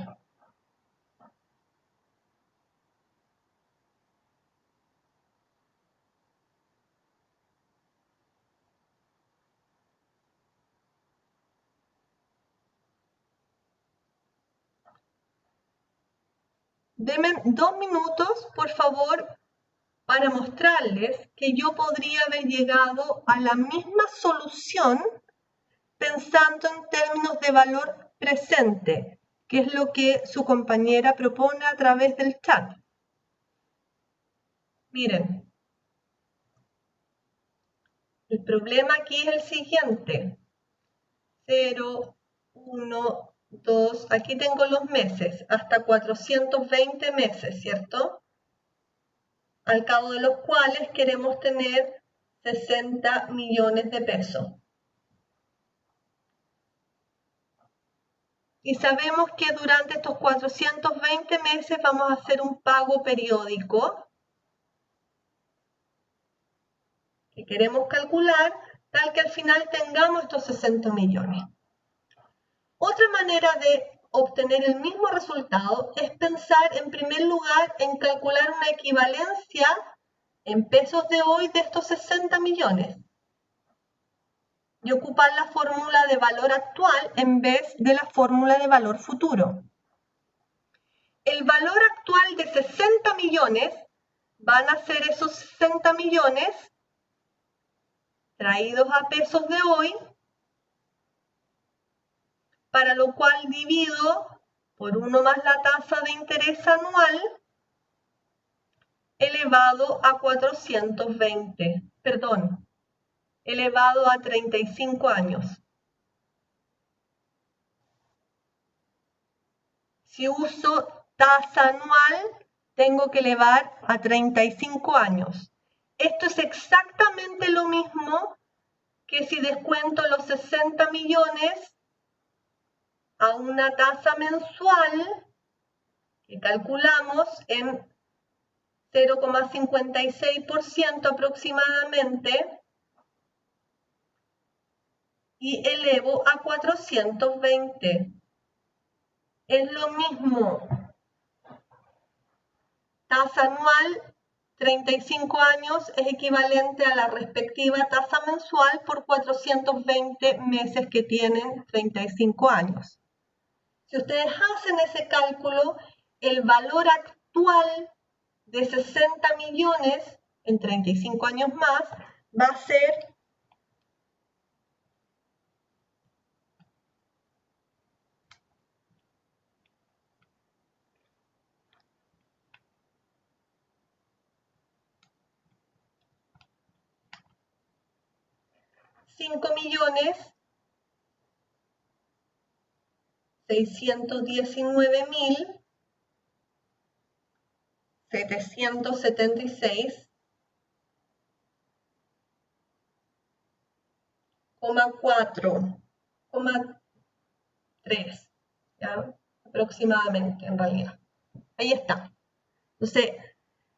[SPEAKER 1] Denme 2 minutos, por favor, para mostrarles que yo podría haber llegado a la misma solución pensando en términos de valor presente, que es lo que su compañera propone a través del chat. Miren, el problema aquí es el siguiente. 0, 1, 2, aquí tengo los meses, hasta 420 meses, ¿cierto? Al cabo de los cuales queremos tener 60 millones de pesos. Y sabemos que durante estos 420 meses vamos a hacer un pago periódico que queremos calcular, tal que al final tengamos estos 60 millones. Otra manera de obtener el mismo resultado es pensar en primer lugar en calcular una equivalencia en pesos de hoy de estos 60 millones y ocupar la fórmula de valor actual en vez de la fórmula de valor futuro. El valor actual de 60 millones van a ser esos 60 millones traídos a pesos de hoy, para lo cual divido por 1 más la tasa de interés anual elevado a 420, perdón, elevado a 35 años. Si uso tasa anual, tengo que elevar a 35 años. Esto es exactamente lo mismo que si descuento los 60 millones a una tasa mensual que calculamos en 0,56% aproximadamente y elevo a 420. Es lo mismo. Tasa anual, 35 años, es equivalente a la respectiva tasa mensual por 420 meses que tienen 35 años. Si ustedes hacen ese cálculo, el valor actual de 60 millones en 35 años más va a ser $619.776,4,3, ¿ya? Aproximadamente, en realidad. Ahí está. Entonces,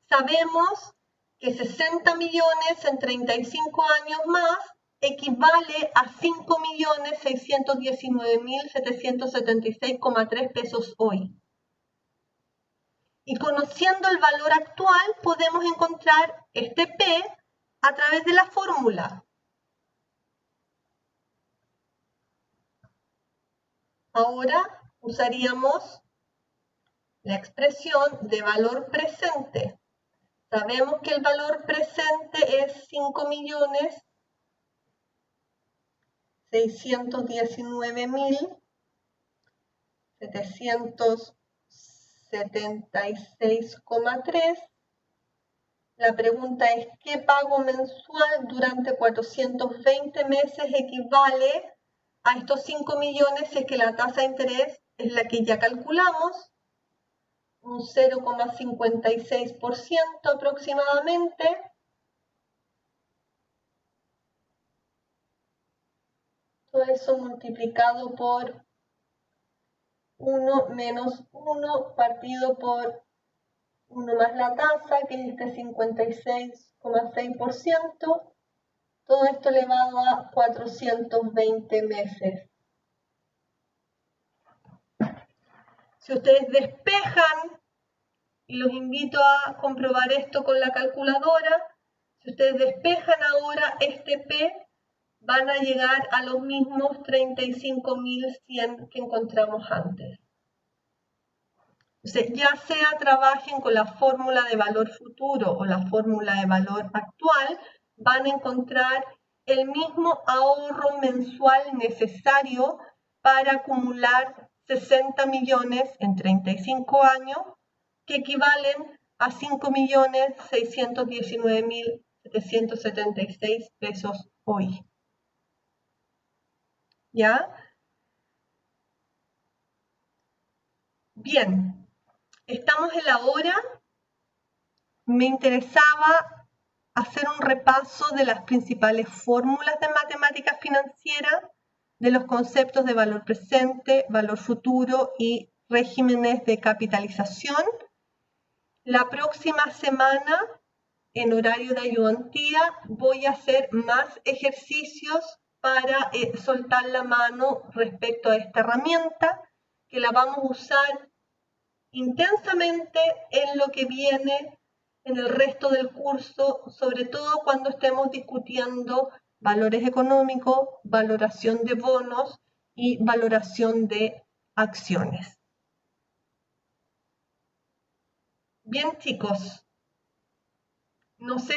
[SPEAKER 1] sabemos que 60 millones en 35 años más equivale a 5.619.776,3 pesos hoy. Y conociendo el valor actual, podemos encontrar este P a través de la fórmula. Ahora usaríamos la expresión de valor presente. Sabemos que el valor presente es 5.619.776,3. La pregunta es, ¿qué pago mensual durante 420 meses equivale a estos 5 millones si es que la tasa de interés es la que ya calculamos? Un 0,56% aproximadamente. Todo eso multiplicado por 1 menos 1 partido por 1 más la tasa, que es este 56,6%. Todo esto elevado a 420 meses. Si ustedes despejan, y los invito a comprobar esto con la calculadora, si ustedes despejan ahora este P, van a llegar a los mismos 35.100 que encontramos antes. Entonces, ya sea trabajen con la fórmula de valor futuro o la fórmula de valor actual, van a encontrar el mismo ahorro mensual necesario para acumular 60 millones en 35 años, que equivalen a 5.619.776 pesos hoy. ¿Ya? Bien, estamos en la hora. Me interesaba hacer un repaso de las principales fórmulas de matemática financiera, de los conceptos de valor presente, valor futuro y regímenes de capitalización. La próxima semana, en horario de ayudantía, voy a hacer más ejercicios para soltar la mano respecto a esta herramienta, que la vamos a usar intensamente en lo que viene en el resto del curso, sobre todo cuando estemos discutiendo valores económicos, valoración de bonos y valoración de acciones. Bien, chicos, no sé